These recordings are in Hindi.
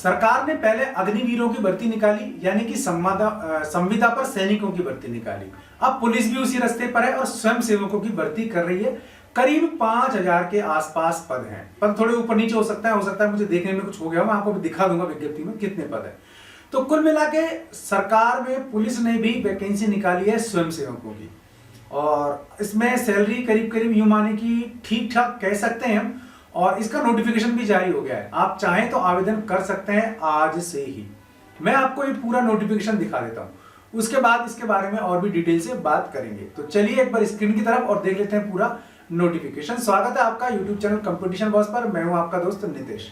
सरकार ने पहले अग्निवीरों की भर्ती निकाली, यानी कि संविदा पर सैनिकों की भर्ती निकाली। अब पुलिस भी उसी रास्ते पर है और स्वयं सेवकों की भर्ती कर रही है। करीब 5000 के आसपास पद हैं, पद थोड़े ऊपर नीचे हो सकता है मुझे देखने में कुछ हो गया, मैं आपको दिखा दूंगा विज्ञप्ति में कितने पद है। तो कुल मिला के सरकार में पुलिस ने भी वैकेंसी निकाली है स्वयं सेवकों की, और इसमें सैलरी करीब करीब यूं माने कि ठीक ठाक कह सकते हैं हम, और इसका नोटिफिकेशन भी जारी हो गया है। आप चाहें तो आवेदन कर सकते हैं आज से ही। मैं आपको ये पूरा नोटिफिकेशन दिखा देता हूं, उसके बाद इसके बारे में और भी डिटेल से बात करेंगे। तो चलिए एक बार स्क्रीन की तरफ और देख लेते हैं पूरा नोटिफिकेशन। स्वागत है आपका यूट्यूब चैनल कंपटीशन बॉस पर, मैं हूं आपका दोस्त नितेश।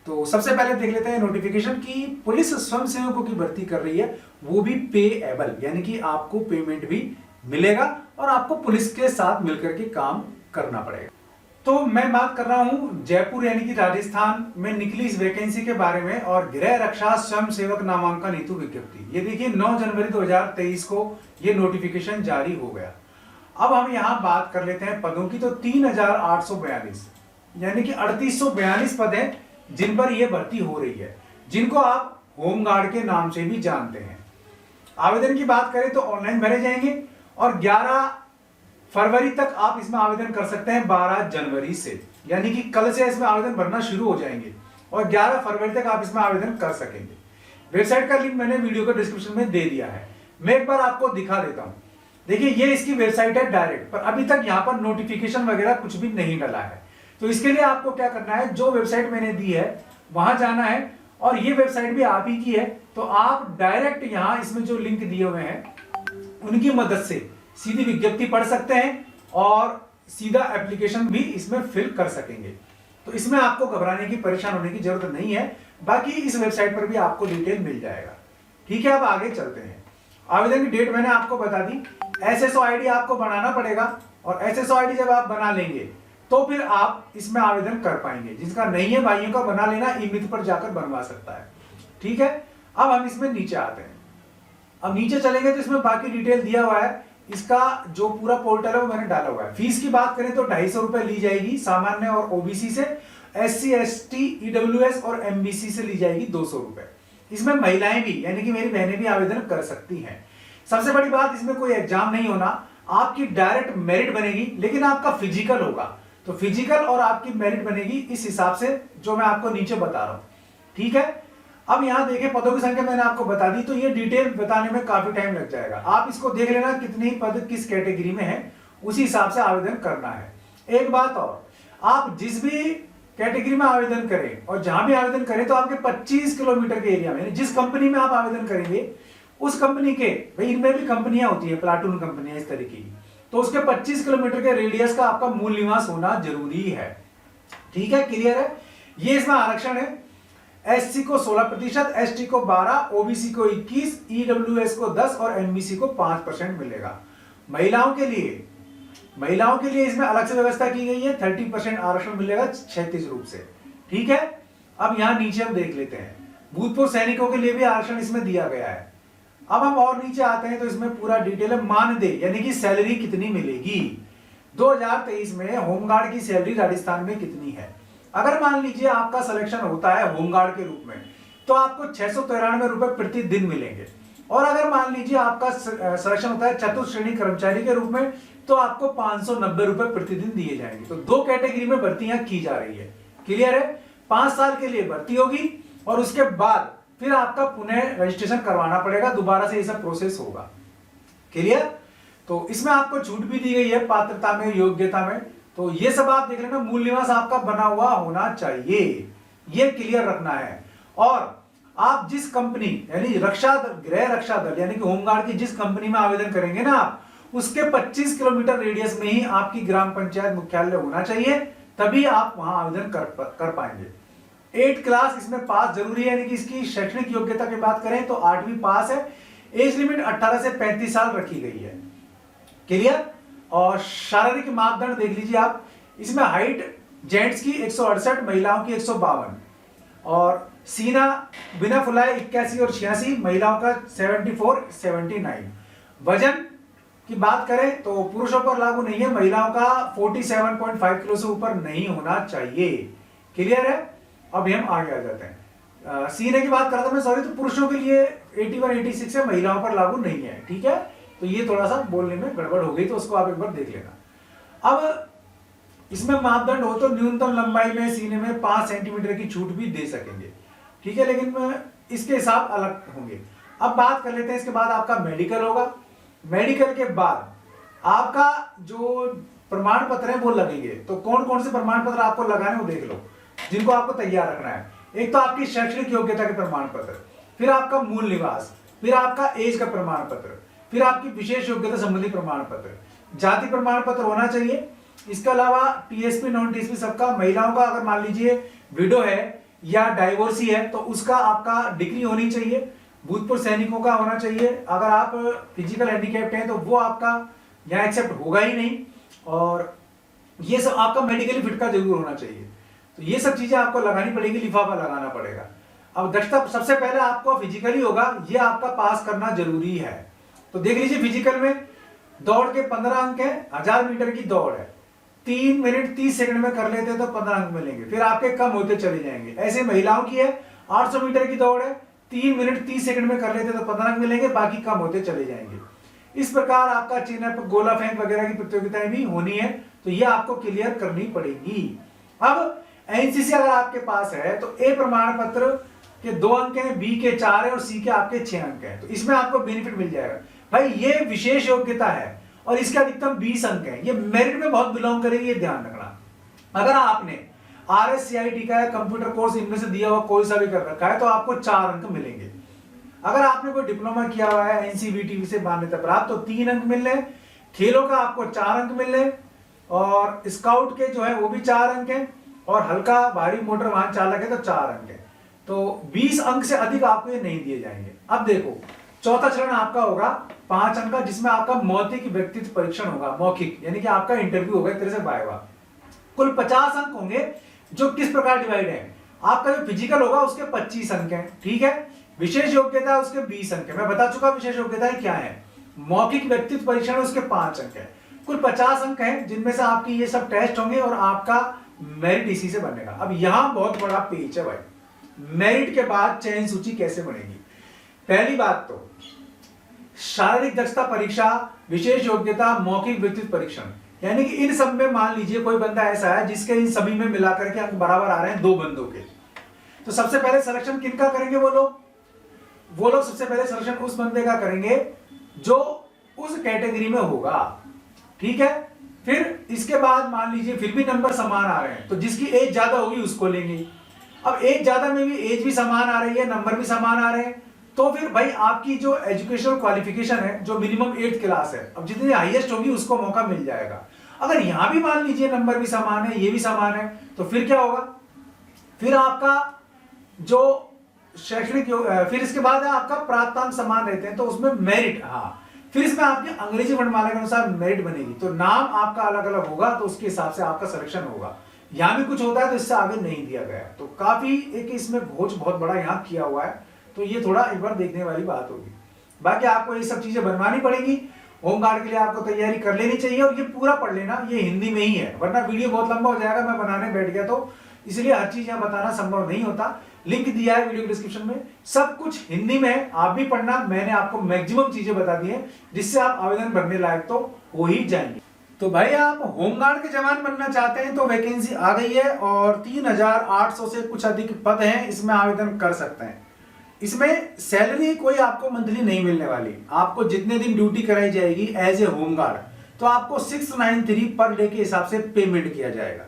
तो सबसे पहले देख लेते हैं नोटिफिकेशन की पुलिस स्वयं सेवकों की भर्ती कर रही है, वो भी पेएबल, यानी कि आपको पेमेंट भी मिलेगा और आपको पुलिस के साथ मिलकर के काम करना पड़ेगा। तो मैं बात कर रहा हूं जयपुर यानी कि राजस्थान में निकली इस वैकेंसी के बारे में, और गृह रक्षा स्वयं सेवक नामांकन हेतु विज्ञप्ति। ये देखिए 9 जनवरी 2023 को ये नोटिफिकेशन जारी हो गया। अब हम यहां बात कर लेते हैं पदों की। तो 3842 यानी कि 3842 पद हैं जिन पर यह भर्ती हो रही है, जिनको आप होमगार्ड के नाम से भी जानते हैं। आवेदन की बात करें तो ऑनलाइन भरे जाएंगे और 11 फरवरी तक आप इसमें आवेदन कर सकते हैं 12 जनवरी से, यानी कि कल से इसमें आवेदन भरना शुरू हो जाएंगे और 11 फरवरी तक आप इसमें आवेदन कर सकेंगे। वेबसाइट का लिंक मैंने वीडियो के डिस्क्रिप्शन में दे दिया है, मैं एक बार आपको दिखा देता हूं। देखिए ये इसकी वेबसाइट है डायरेक्ट, पर अभी तक यहां पर नोटिफिकेशन वगैरह कुछ भी नहीं डला है। तो इसके लिए आपको क्या करना है, जो वेबसाइट मैंने दी है वहां जाना है, और ये वेबसाइट भी आप ही की है, तो आप डायरेक्ट यहां इसमें जो लिंक दिए हुए हैं उनकी मदद से सीधी विज्ञप्ति पढ़ सकते हैं और सीधा एप्लीकेशन भी इसमें फिल कर सकेंगे। तो इसमें आपको घबराने की, परेशान होने की जरूरत नहीं है, बाकी इस वेबसाइट पर भी आपको डिटेल मिल जाएगा। ठीक है, अब आगे चलते हैं। आवेदन की डेट मैंने आपको बता दी। एसएसओ आईडी आपको बनाना पड़ेगा, और एसएसओ आईडी जब आप बना लेंगे तो फिर आप इसमें आवेदन कर पाएंगे। जिसका नहीं है भाइयों का बना लेना, ई-मित्र पर जाकर बनवा सकता है। ठीक है, अब हम इसमें नीचे आते हैं। अब नीचे चलेंगे तो इसमें बाकी डिटेल दिया हुआ है। इसका जो पूरा पोर्टल है वो मैंने डाला हुआ है। फीस की बात करें तो 250 रुपए ली जाएगी सामान्य और ओबीसी से, एससी एसटी ईडब्ल्यूएस और एमबीसी से ली जाएगी 200 रुपए। इसमें महिलाएं भी, यानी कि मेरी बहनें भी आवेदन कर सकती हैं। सबसे बड़ी बात, इसमें कोई एग्जाम नहीं होना, आपकी डायरेक्ट मेरिट बनेगी, लेकिन आपका फिजिकल होगा। तो फिजिकल और आपकी मेरिट बनेगी इस हिसाब से जो मैं आपको नीचे बता रहा हूं। ठीक है, अब यहां देखें पदों की संख्या मैंने आपको बता दी, तो ये डिटेल बताने में काफी टाइम लग जाएगा। आप इसको देख लेना कितने पद किस कैटेगरी में है, उसी हिसाब से आवेदन करना है। एक बात और, आप जिस भी कैटेगरी में आवेदन करें और जहां भी आवेदन करें, तो आपके 25 किलोमीटर के एरिया में, जिस कंपनी में आप आवेदन करेंगे उस कंपनी के, भाई इनमें भी कंपनियां होती है, प्लाटून कंपनियां इस तरीके की, तो उसके 25 किलोमीटर के रेडियस का आपका मूल निवास होना जरूरी है। ठीक है, क्लियर है। ये इसमें आरक्षण है। एससी को 16%, एसटी को 12%, ओबीसी को 21%, ईडब्ल्यूएस को 10% और एमबीसी को 5% मिलेगा। महिलाओं के लिए इसमें अलग से व्यवस्था की गई है, 30% आरक्षण मिलेगा क्षैतिज रूप से। ठीक है, अब यहां नीचे हम देख लेते हैं, भूतपूर्व सैनिकों के लिए भी आरक्षण इसमें दिया गया है। अब हम और नीचे आते हैं तो इसमें पूरा डिटेल है। मानदेय यानी कि सैलरी कितनी मिलेगी 2023 में, होमगार्ड की सैलरी राजस्थान में कितनी है। अगर मान लीजिए आपका सिलेक्शन होता है होमगार्ड के रूप में, तो आपको 693 रुपए प्रति दिन मिलेंगे, और अगर मान लीजिए आपका सिलेक्शन होता है चतुर्थ श्रेणी कर्मचारी के रूप में, तो आपको 590 रुपए प्रतिदिन दिए जाएंगे। तो 2 कैटेगरी में भर्तियां की जा रही है। क्लियर है, 5 साल के लिए भर्ती होगी और उसके बाद फिर आपका पुनः रजिस्ट्रेशन करवाना पड़ेगा, दोबारा से ये सब प्रोसेस होगा। क्लियर, तो इसमें आपको छूट भी दी गई है पात्रता में, योग्यता में। तो ये सब आप देख लेना, मूल निवास आपका बना हुआ होना चाहिए, ये क्लियर रखना है। और आप जिस कंपनी यानी गृह रक्षा दल यानी कि होमगार्ड की जिस कंपनी में आवेदन करेंगे ना आप, उसके 25 किलोमीटर रेडियस में ही आपकी ग्राम पंचायत मुख्यालय होना चाहिए, तभी आप वहां आवेदन कर पाएंगे। 8th क्लास इसमें पास जरूरी है, यानी कि इसकी शैक्षणिक योग्यता की बात करें तो 8वीं पास है। एज लिमिट 18 से 35 साल रखी गई है। क्लियर, और शारीरिक मापदंड देख लीजिए आप, इसमें हाइट जेंट्स की 168, महिलाओं की 152, और सीना बिना फुलाए 81 और 86, महिलाओं का 74, 79। वजन की बात करें तो पुरुषों पर लागू नहीं है, महिलाओं का 47.5 किलो से ऊपर नहीं होना चाहिए। क्लियर है, अब हम आगे आ जाते हैं। सीने की बात कर रहा था मैं, सॉरी, तो पुरुषों के लिए 81 86 है, महिलाओं पर लागू नहीं है, ठीक है। तो ये थोड़ा सा बोलने में गड़बड़ हो गई, तो उसको आप एक बार देख लेना। अब इसमें मापदंड हो तो न्यूनतम लंबाई में सीने में 5 सेंटीमीटर की छूट भी दे सकेंगे, ठीक है, लेकिन इसके हिसाब अलग होंगे। अब बात कर लेते हैं, इसके बाद आपका मेडिकल होगा। मेडिकल के बाद आपका जो प्रमाण पत्र है वो लगेंगे। तो कौन कौन से प्रमाण पत्र आपको लगाने वो देख लो, जिनको आपको तैयार रखना है। एक तो आपकी शैक्षणिक योग्यता के प्रमाण पत्र, फिर आपका मूल निवास, फिर आपका एज का प्रमाण पत्र, फिर आपकी विशेष योग्यता संबंधी प्रमाण पत्र, जाति प्रमाण पत्र होना चाहिए। इसके अलावा टीएसपी नॉन टीएसपी सबका, महिलाओं का अगर मान लीजिए विडो है या डाइवोर्सी है तो उसका आपका डिग्री होनी चाहिए। भूतपूर्व सैनिकों का होना चाहिए। अगर आप फिजिकल हैंडीकैप्ड हैं तो वो आपका यहाँ एक्सेप्ट होगा ही नहीं। और ये सब आपका मेडिकली फिट का जरूर होना चाहिए। तो ये सब चीजें आपको लगानी पड़ेगी, लिफाफा लगाना पड़ेगा। अब दक्षता सबसे पहले आपको फिजिकली होगा, ये आपका पास करना जरूरी है। तो देख लीजिए, फिजिकल में दौड़ के 15 अंक है, 1000 मीटर की दौड़ है, 3 मिनट 30 सेकंड में कर लेते हैं तो 15 अंक मिलेंगे, फिर आपके कम होते चले जाएंगे। ऐसे महिलाओं की है, 800 मीटर की दौड़ है, 3 मिनट 30 सेकंड में कर लेते तो 15 अंक मिलेंगे, बाकी कम होते चले जाएंगे। इस प्रकार आपका चेन अप, गोला फेंक वगैरह की प्रतियोगिताएं भी होनी है, तो ये आपको क्लियर करनी पड़ेगी। अब एनसीसी अगर आपके पास है तो ए प्रमाण पत्र के 2 अंक हैं, बी के 4 है और सी के आपके 6 अंक हैं, तो इसमें आपको बेनिफिट मिल जाएगा। भाई ये विशेष योग्यता है और इसके अधिकतम 20 अंक हैं, ये मेरिट में बहुत बिलोंग करेगी, ये ध्यान रखना। अगर आपने RSCIT का कंप्यूटर कोर्स इनमें से दिया हुआ कोई सा भी कर रखा है तो आपको 4 अंक मिलेंगे। अगर आपने कोई डिप्लोमा किया हुआ है NCVT से मान्यता प्राप्त तो 3 अंक मिल रहे, खेलों का आपको 4 अंक मिल रहे, और स्काउट के जो है वो भी 4 अंक है, और हल्का भारी मोटर वाहन चालक है तो 4 अंक है। तो 20 अंक से अधिक आपको ये नहीं दिए जाएंगे। अब देखो, चौथा चरण आपका होगा 5 अंक का, जिसमें आपका मौखिक व्यक्तित्व परीक्षण होगा, मौखिक यानी कि आपका इंटरव्यू होगा, एक तरह से वाइवा। कुल 50 अंक होंगे, जो किस प्रकार डिवाइड है, आपका जो फिजिकल होगा उसके 25 अंक है, ठीक है। विशेष योग्यता उसके 20 अंक है, मैं बता चुका विशेष योग्यता क्या है। मौखिक व्यक्तित्व परीक्षण उसके 5 अंक है, कुल 50 अंक है, जिनमें से आपकी ये सब टेस्ट होंगे और आपका मेरिट इसी से बनेगा। अब यहां बहुत बड़ा पेच है भाई, मेरिट के बाद चयन सूची कैसे बनेगी। पहली बात तो शारीरिक दक्षता परीक्षा, विशेष योग्यता, मौखिक व्यक्तित्व परीक्षण, यानी कि इन सब में मान लीजिए कोई बंदा ऐसा है जिसके इन सभी में मिलाकर के अंक बराबर आ रहे हैं 2 बंदों के, तो सबसे पहले सिलेक्शन किनका करेंगे वो लोग सबसे पहले सिलेक्शन उस बंदे का करेंगे जो उस कैटेगरी में होगा, ठीक है। फिर इसके बाद मान लीजिए फिर भी नंबर समान आ रहे हैं तो जिसकी एज ज्यादा होगी उसको लेंगे। अब एज ज्यादा में भी एज भी समान आ रही है, नंबर भी समान आ रहे हैं, तो फिर भाई आपकी जो एजुकेशनल क्वालिफिकेशन है, जो मिनिमम 8th क्लास है, अब जितनी हाईएस्ट होगी उसको मौका मिल जाएगा। अगर यहां भी मान लीजिए नंबर भी समान है, ये भी समान है, तो फिर क्या होगा, फिर आपका जो शैक्षणिक, फिर इसके बाद आपका प्राप्तांक समान रहते हैं तो उसमें मेरिट, हाँ, फिर इसमें आपकी अंग्रेजी वर्णमाला के अनुसार मेरिट बनेगी, तो नाम आपका अलग अलग होगा, तो उसके हिसाब से आपका सिलेक्शन होगा। यहां भी कुछ होता है तो इससे आगे नहीं दिया गया, तो काफी एक इसमें घोष बहुत बड़ा यहाँ किया हुआ है, तो ये थोड़ा एक बार देखने वाली बात होगी। बाकी आपको ये सब चीजें बनवानी पड़ेगी। होमगार्ड के लिए आपको तैयारी कर लेनी चाहिए, और ये पूरा पढ़ लेना, ये हिंदी में ही है, वरना वीडियो बहुत लंबा हो जाएगा, मैं बनाने बैठ गया तो इसलिए हर चीज यहाँ बताना संभव नहीं होता। लिंक दिया है वीडियो डिस्क्रिप्शन में, सब कुछ हिंदी में है, आप भी पढ़ना। मैंने आपको मैक्सिमम चीजें बता दी हैं जिससे आप आवेदन भरने लायक तो हो ही जाएंगे। तो भाई आप होमगार्ड के जवान बनना चाहते हैं तो वैकेंसी आ गई है, और 3800 से कुछ अधिक पद हैं, इसमें आवेदन कर सकते हैं। इसमें सैलरी कोई आपको मंथली नहीं मिलने वाली, आपको जितने दिन ड्यूटी कराई जाएगी एज ए होमगार्ड तो आपको 693 पर डे के हिसाब से पेमेंट किया जाएगा।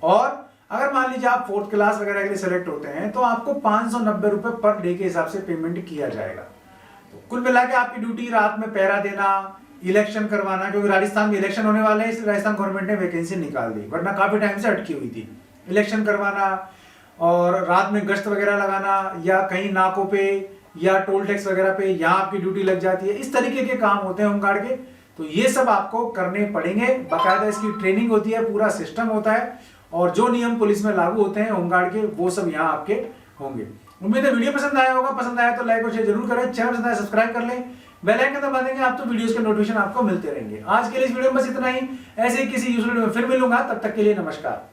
और अगर मान लीजिए आप 4th क्लास वगैरह के लिए सेलेक्ट होते हैं तो आपको 590 रुपए पर डे के हिसाब से पेमेंट किया जाएगा। तो कुल मिला के आपकी ड्यूटी रात में पहरा देना, इलेक्शन करवाना, क्योंकि राजस्थान में इलेक्शन होने वाले हैं, इसलिए राजस्थान गवर्नमेंट ने वैकेंसी निकाल दी, वरना काफी टाइम से अटकी हुई थी। इलेक्शन करवाना और रात में गश्त वगैरह लगाना, या कहीं नाकों पे या टोल टैक्स वगैरह पे यहाँ आपकी ड्यूटी लग जाती है, इस तरीके के काम होते हैं होमगार्ड के। तो ये सब आपको करने पड़ेंगे, बाकायदा इसकी ट्रेनिंग होती है, पूरा सिस्टम होता है, और जो नियम पुलिस में लागू होते हैं होमगार्ड के वो सब यहाँ आपके होंगे। उम्मीद है वीडियो पसंद आया होगा, पसंद आया तो लाइक और शेयर जरूर करें, चैनल पसंद आया सब्सक्राइब कर लें, बेल आइकन दबा देंगे आप तो वीडियोस के नोटिफिकेशन आपको मिलते रहेंगे। आज के लिए इस वीडियो में बस इतना ही, ऐसे ही किसी यूजफुल वीडियो में फिर मिलूंगा, तब तक के लिए नमस्कार।